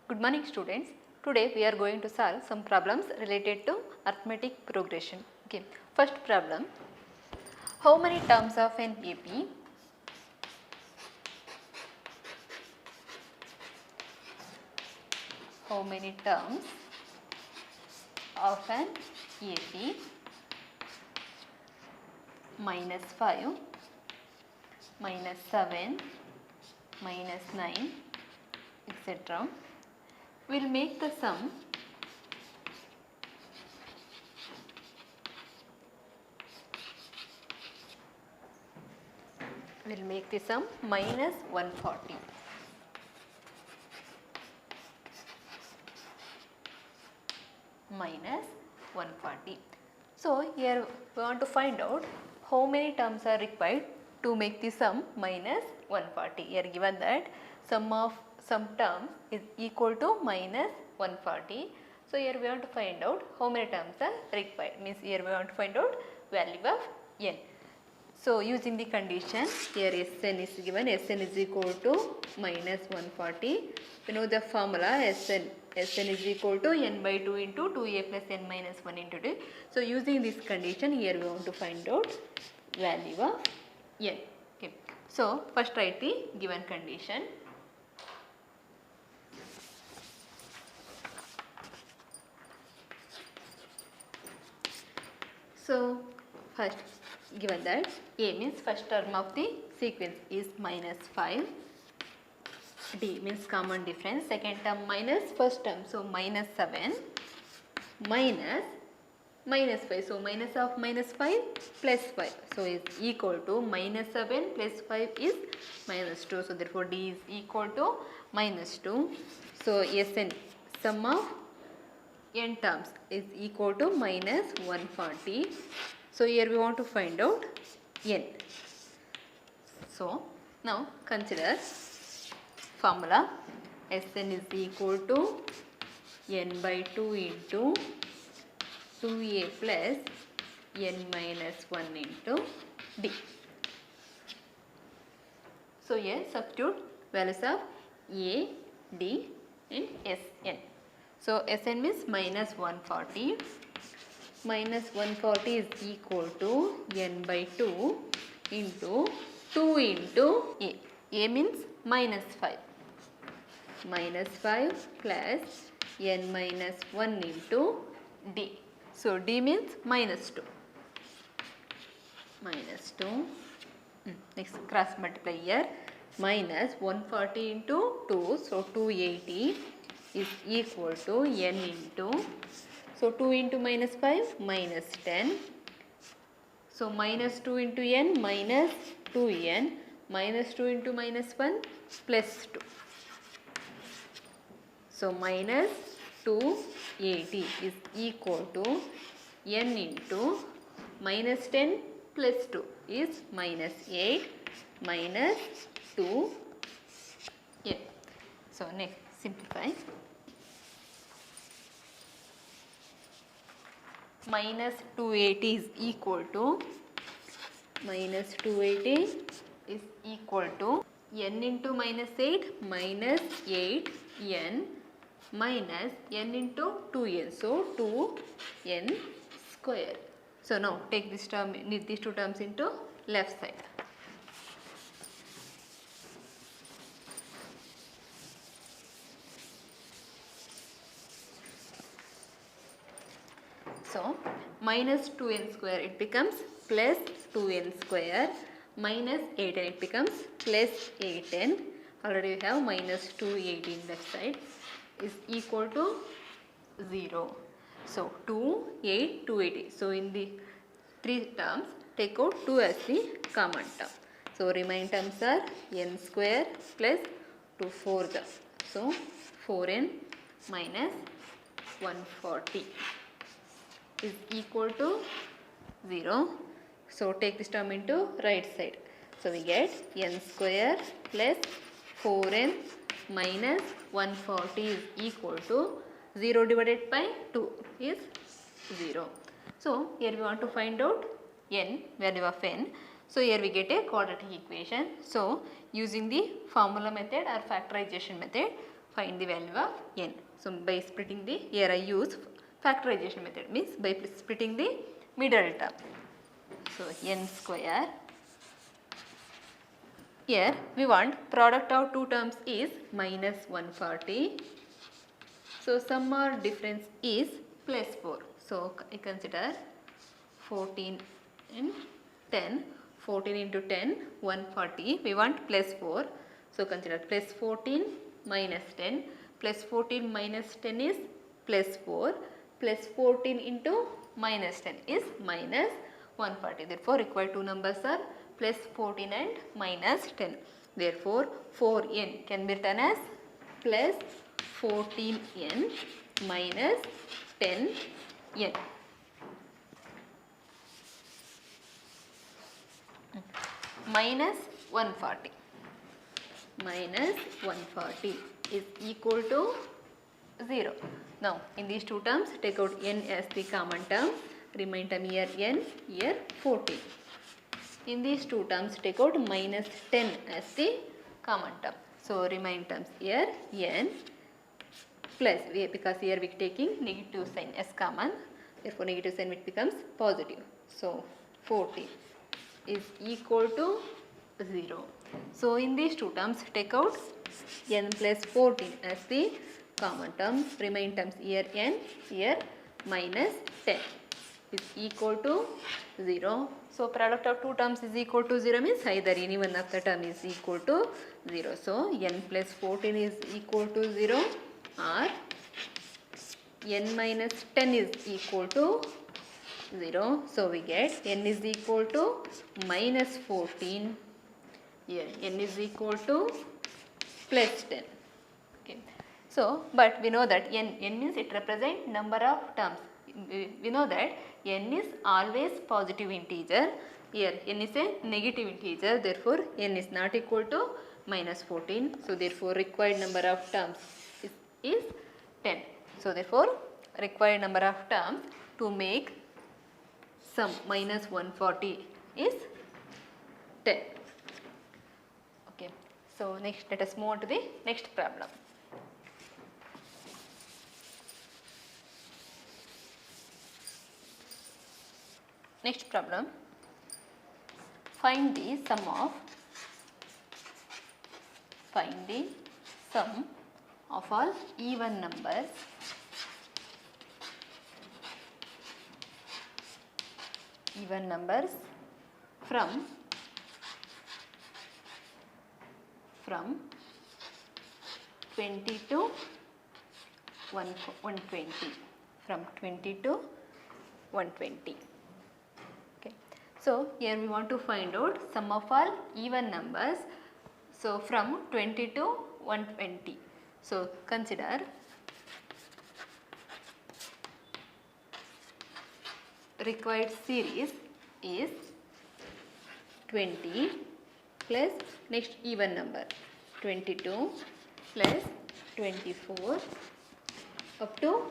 Good morning students. Today we are going to solve some problems related to arithmetic progression. Okay. First problem. How many terms of an AP how many terms of an AP minus 5, minus 7, minus 9, etc. will make the sum minus 140. Minus 140. So here we want to find out how many terms are required to make the sum minus 140. Here given that sum of some terms is equal to minus 140. So here we want to find out how many terms are required. Means here we want to find out value of n. So using the condition, here Sn is given, Sn is equal to minus 140. We know the formula Sn is equal to n by 2 into 2a plus n minus 1 into 2. So using this condition, here we want to find out value of n. Okay. So first write the given condition. So first given that a means first term of the sequence is minus 5, d means common difference, second term minus first term, so minus 7 minus 5, so minus of minus 5 plus 5, so is equal to minus 7 plus 5 is minus 2, so therefore d is equal to minus 2. So Sn sum of n terms is equal to minus 140. So here we want to find out n. So now consider formula Sn is equal to n by 2 into 2a plus n minus 1 into d. So here substitute values of a, d and Sn. So Sn means minus 140. Minus 140 is equal to n by 2 into 2 into a. A means minus 5. Minus 5 plus n minus 1 into d. So d means minus 2. Minus 2. Next cross multiply here. Minus 140 into 2. So 280 is equal to n into, so 2 into minus 5 minus 10, so minus 2 into n minus 2n, minus 2 into minus 1 plus 2, so minus 280 is equal to n into minus 10 plus 2 is minus 8 minus 2 n. So next simplify. Minus 280 is equal to n into minus 8 minus 8n minus n into 2n, so 2n square. So now take this term, these two terms into left side. So minus 2n square it becomes plus 2n square, minus 8n it becomes plus 8n. Already we have minus 280 in left side is equal to 0. So 2, 8, 280. So in the three terms take out 2 as the common term. So remaining terms are n square plus 2 fourth. So 4n minus 140 is equal to 0. So take this term into right side. So we get n square plus 4n minus 140 is equal to 0 divided by 2 is 0. So here we want to find out n, value of n. So here we get a quadratic equation. So using the formula method or factorization method, find the value of n. So by splitting the, here I use factorization method, means by splitting the middle term. So n square. Here we want product of two terms is minus 140. So sum or difference is plus 4. So I consider 14 and 10. 14 into 10, 140. We want plus 4. So consider plus 14 minus 10. Plus 14 minus 10 is plus 4. Plus 14 into minus 10 is minus 140. Therefore, required two numbers are plus 14 and minus 10. Therefore, 4n can be written as plus 14n minus 10n. Minus 140. Minus 140 is equal to 0. Now, in these two terms, take out n as the common term. Remain term here n, here 14. In these two terms, take out minus 10 as the common term. So, remain terms here n plus, because here we are taking negative sign as common. Therefore, negative sign it becomes positive. So, 14 is equal to 0. So, in these two terms, take out n plus 14 as the common term. Remain terms here n, here minus 10 is equal to 0. So, product of two terms is equal to 0 means either any one of the term is equal to 0. So, n plus 14 is equal to 0 or n minus 10 is equal to 0. So, we get n is equal to minus 14. Here n is equal to plus 10. Okay. So, but we know that n means it represents number of terms. We know that n is always positive integer. Here n is a negative integer. Therefore, n is not equal to minus 14. So, therefore, required number of terms is 10. So, therefore, required number of terms to make sum minus 140 is 10. Okay. So, next let us move on to the next problem. Next problem, find the sum of all even numbers from 20 to 120. From 20 to 120. Okay. So, here we want to find out sum of all even numbers. So, from 20 to 120. So, consider required series is 20 plus next even number 22 plus 24 up to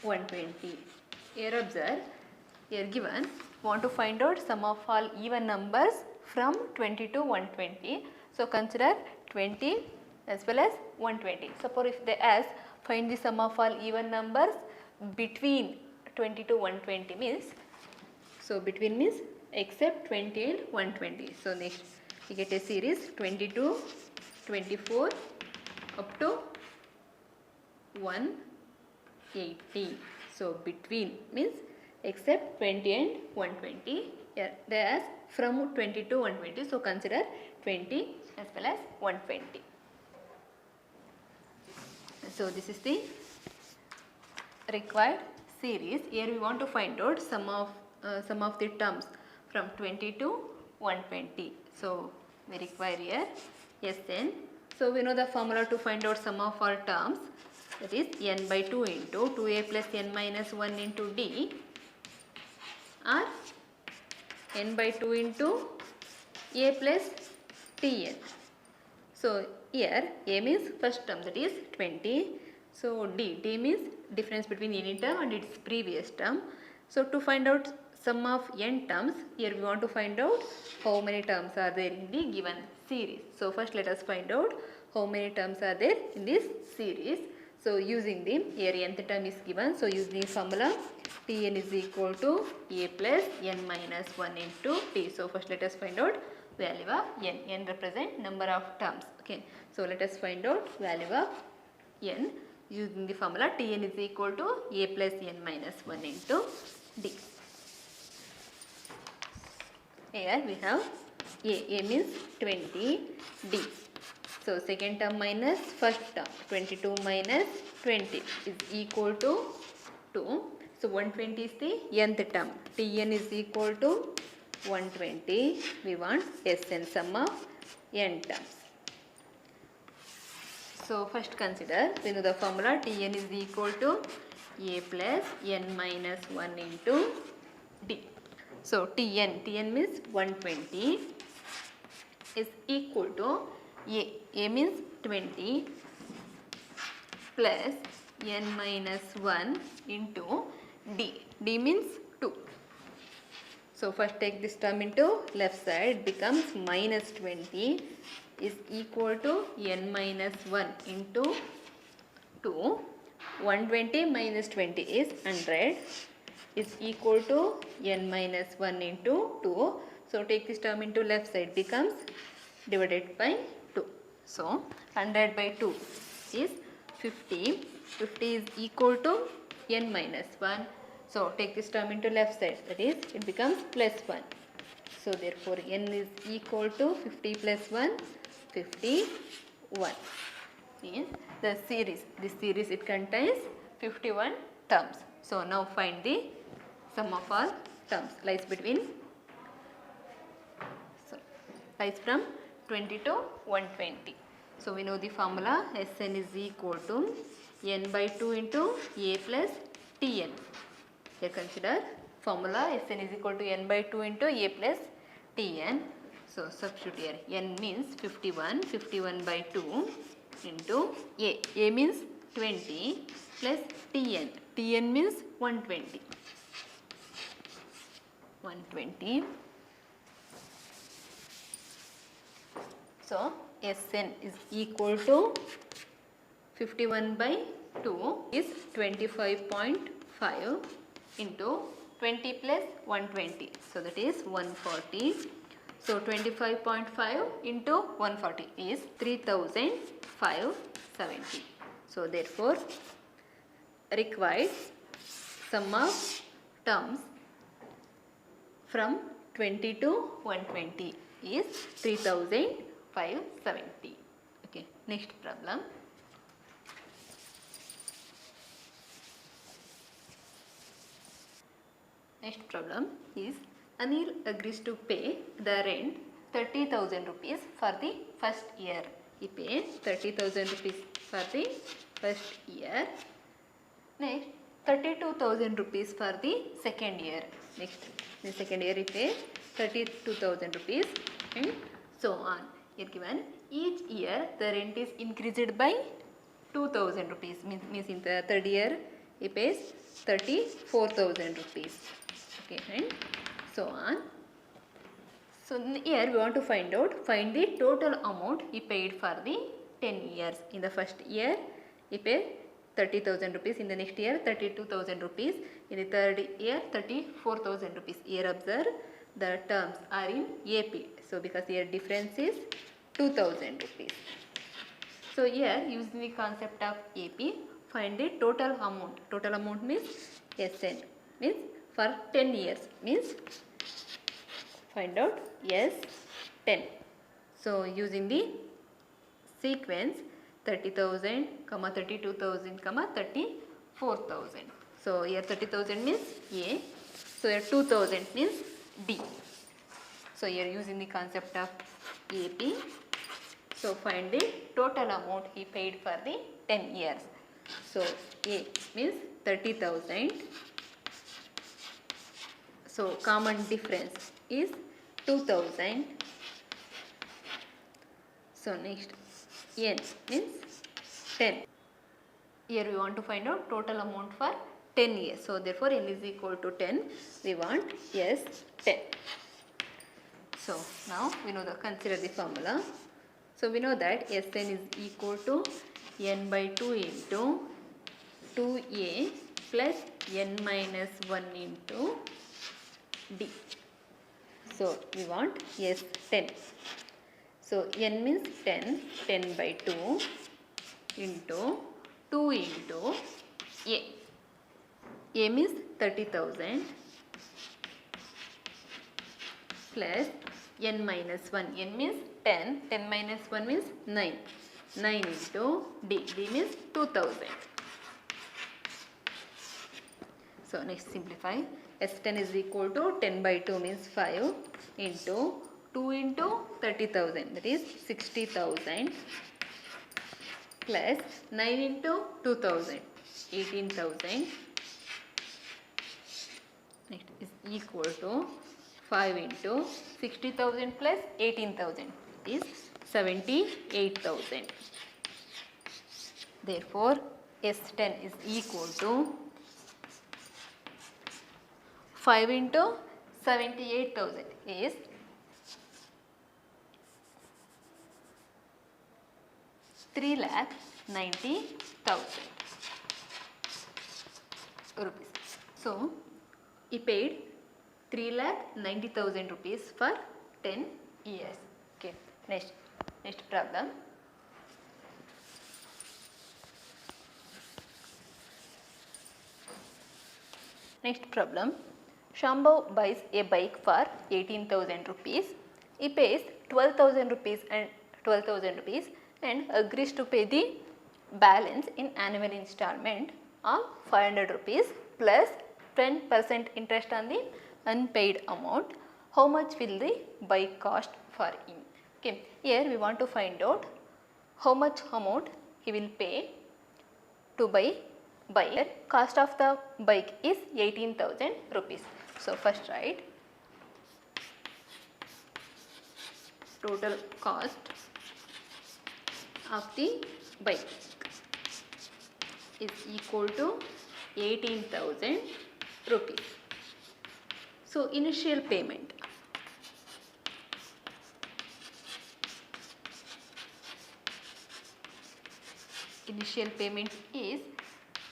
120. Here observe, here given want to find out sum of all even numbers from 20 to 120. So, consider 20 as well as 120. Suppose if they ask find the sum of all even numbers between 20 to 120 means, so between means except 20 and 120. So, next we get a series 22, 24 up to 180. So, between means except 20 and 120. Here they ask from 20 to 120. So, consider 20 as well as 120. So, this is the required series. Here we want to find out sum of the terms from 20 to 120. So, we require here Sn. So, we know the formula to find out sum of all terms, that is n by 2 into 2a plus n minus 1 into d, or n by 2 into a plus tn. So, here a means first term, that is 20. So, d means difference between any term and its previous term. So, to find out sum of n terms, here we want to find out how many terms are there in the given series. So, first let us find out how many terms are there in this series. So using the here nth term is given. So using the formula Tn is equal to a plus n minus 1 into t. So first let us find out value of n. N represent number of terms. Okay. So let us find out value of n using the formula Tn is equal to a plus n minus 1 into d. Here we have a means 20, d. So second term minus first term, 22 minus 20 is equal to 2. So 120 is the nth term. Tn is equal to 120. We want Sn, sum of n terms. So first consider, we know the formula Tn is equal to a plus n minus 1 into d. So Tn means 120 is equal to a means 20 plus n minus 1 into d means 2. So first take this term into left side, becomes minus 20 is equal to n minus 1 into 2. 120 minus 20 is 100 is equal to n minus 1 into 2. So take this term into left side, becomes divided by 2. So 100 by 2 is 50. 50 is equal to n minus 1. So take this term into left side, that is it becomes plus 1. So therefore n is equal to 50 plus 1, 51. In the series, this series it contains 51 terms. So now find the sum of all terms lies between, lies from 20 to 120. So we know the formula Sn is equal to n by 2 into a plus Tn. Here consider formula Sn is equal to n by 2 into a plus Tn. So substitute here, n means 51, 51 by 2 into a means 20 plus Tn means 120. 120. So Sn is equal to 51 by 2 is 25.5 into 20 plus 120. So that is 140. So 25.5 into 140 is 3570. So therefore required sum of terms from 20 to 120 is 3570. Okay, next problem. Next problem is Anil agrees to pay the rent 30,000 rupees for the first year. He pays 30,000 rupees for the first year. Next 32,000 rupees for the second year. Next, the second year he pays 32,000 rupees and so on. Here given each year the rent is increased by 2,000 rupees. Means in the third year he pays 34,000 rupees. Okay, and so on. So here we want to find the total amount he paid for the 10 years. In the first year he paid 30,000 rupees. In the next year 32,000 rupees. In the third year 34,000 rupees. Here observe the terms are in AP. So because here difference is 2,000 rupees. So here using the concept of AP, find the total amount. Total amount means Sn, means for 10 years, means find out S10. So using the sequence 30,000, 32,000, 34,000. So here 30,000 means A. So here 2,000 means D. So here using the concept of AP. So find the total amount he paid for the 10 years. So A means 30,000. So common difference is 2,000. So next N means 10. Here we want to find out total amount for 10 years. So therefore N is equal to 10. We want S10. So now we know consider the formula. So we know that Sn is equal to n by 2 into 2a plus n minus 1 into d. So we want S10. So n means 10, 10 by 2 into 2 into a. A means 30,000 plus n minus 1. N means 10, 10 minus 1 means 9. 9 into d. D means 2000. So next simplify. S10 is equal to 10 by 2 means 5 into 2 into 30,000, that is 60,000 plus 9 into 2000, 18,000. Next is equal to 5 into 60,000 plus 18,000 is 78,000. Therefore, S10 is equal to 5 into 78,000 is 3,90,000 rupees. So, he paid 3,90,000 rupees for 10 years. Okay. Next problem. Next problem. Shambhav buys a bike for 18,000 rupees. He pays 12,000 rupees and agrees to pay the balance in annual installment of 500 rupees plus 10% interest on the unpaid amount. How much will the bike cost for him? Okay, here we want to find out how much amount he will pay to buy bike. Cost of the bike is 18,000 rupees. So first write total cost of the bike is equal to 18,000 rupees. So initial payment. Initial payment is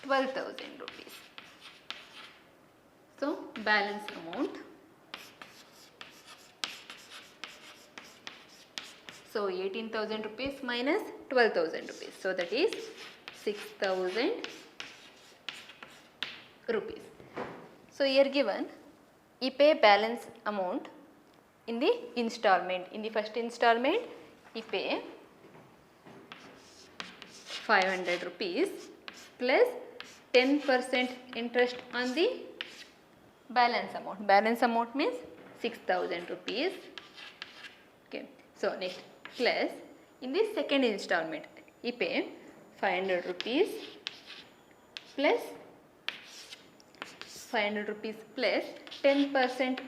12,000 rupees. So balance amount. So 18,000 rupees minus 12,000 rupees. So that is 6,000 rupees. So here given, he pay balance amount in the installment. In the first installment, he pay 500 rupees plus 10% interest on the balance amount. Balance amount means 6,000 rupees. Okay. So next plus in the second installment, he pay 500 rupees plus 500 rupees plus 10%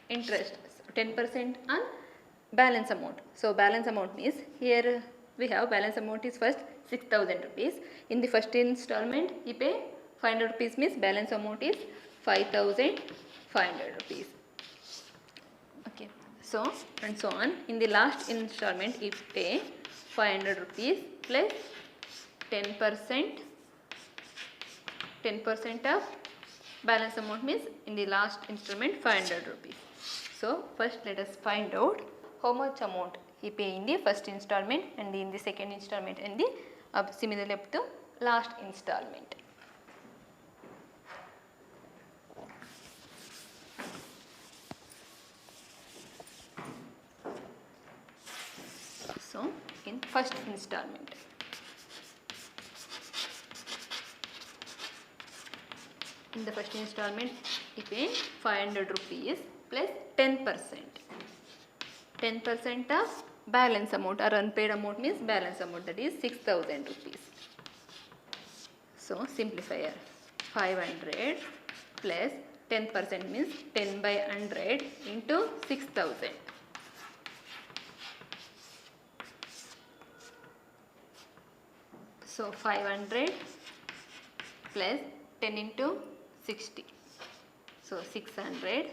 interest, 10% on balance amount. So balance amount means here we have balance amount is first 6,000 rupees. In the first installment, he pay 500 rupees means balance amount is 5,500 rupees. Okay. So and so on. In the last installment, he pay 500 rupees plus 10% of balance amount means in the last installment 500 rupees. So first let us find out how much amount he pay in the first installment and in the second installment and the similarly up to last installment. So in first installment, in the first installment, he pay 500 rupees plus 10%. 10% of balance amount or unpaid amount means balance amount, that is 6,000 rupees. So simplify here. 500 plus 10% means 10 by 100 into 6,000. So 500 plus 10 into 60. So 600.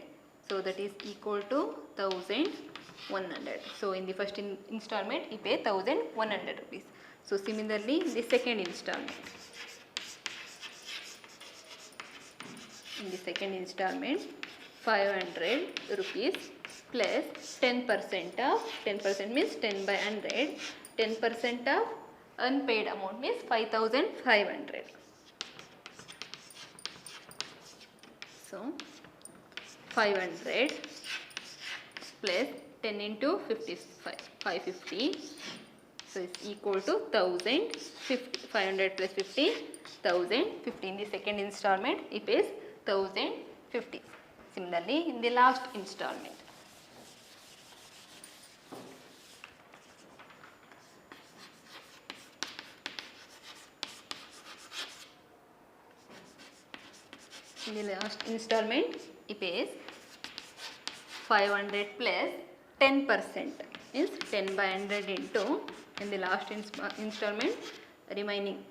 So that is equal to 1000 100. So in the first installment you pay 1100 rupees. So similarly in the second installment. In the second installment 500 rupees plus 10% of 10% means 10 by 100. 10% of unpaid amount means 5500. So 500 plus 10 into 55, 550. So it's equal to 1000. 500 plus 50, 1050. In the second installment, he pays 1050. Similarly, in the last installment. In the last installment, he pays 500 plus 10%, means 10 by 100 into, in the last installment, remaining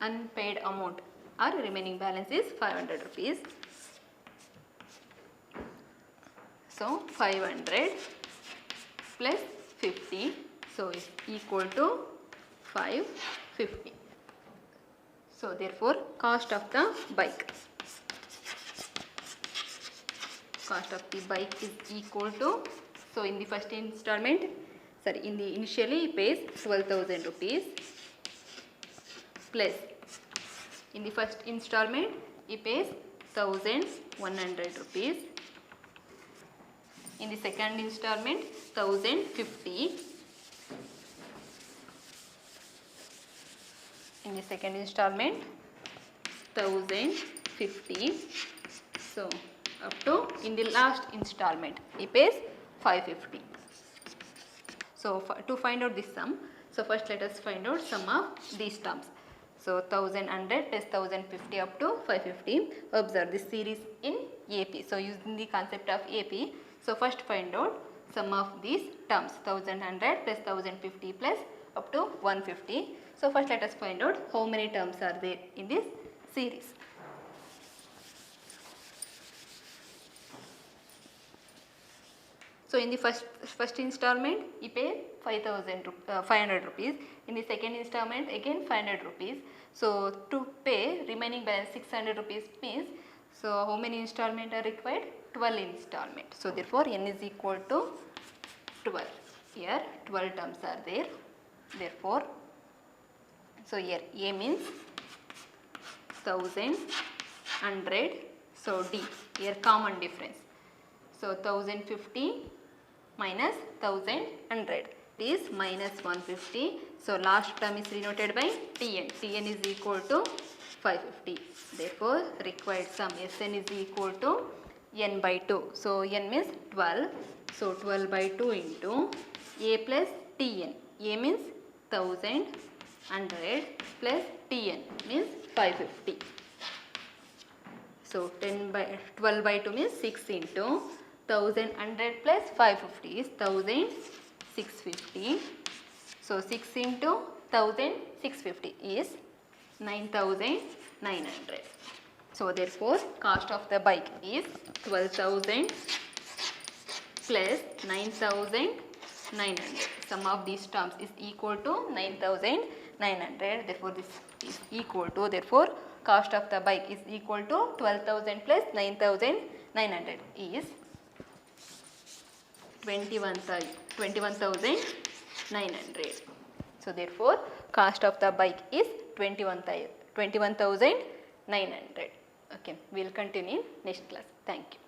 unpaid amount or remaining balance is 500 rupees. So 500 plus 50, so is equal to 550. So therefore cost of the bike. Cost of the bike is equal to, so in the first installment, initially he pays 12,000 rupees plus in the first installment he pays 1100 rupees. In the second installment 1050. In the second installment 1050. So up to in the last installment he pays 550. So to find out this sum, so first let us find out sum of these terms. So 1100 plus 1050 up to 550. Observe this series in AP. So using the concept of AP, so first find out sum of these terms, 1100 plus 1050 plus up to 150. So first let us find out how many terms are there in this series. So in the first installment you pay 500 rupees. In the second installment again 500 rupees. So to pay remaining balance 600 rupees means, so how many installment are required? 12 installment. So therefore n is equal to 12. Here 12 terms are there. Therefore, so here A means 1000, 100. So D, here common difference. So 1050 minus 1100 is minus 150. So last term is denoted by Tn. Tn is equal to 550. Therefore required sum Sn is equal to n by 2. So n means 12. So 12 by 2 into A plus Tn. A means 1100 plus Tn means 550. So 12 by 2 means 6 into 1100 plus 550 is 1650. So 6 into 1650 is 9900. So therefore cost of the bike is 12,000 plus 9,900. Sum of these terms is equal to 9,900. Therefore this is equal to, therefore cost of the bike is equal to 12,000 plus 9,900 is 21,900. So therefore cost of the bike is 21,900. Okay, we will continue in next class. Thank you.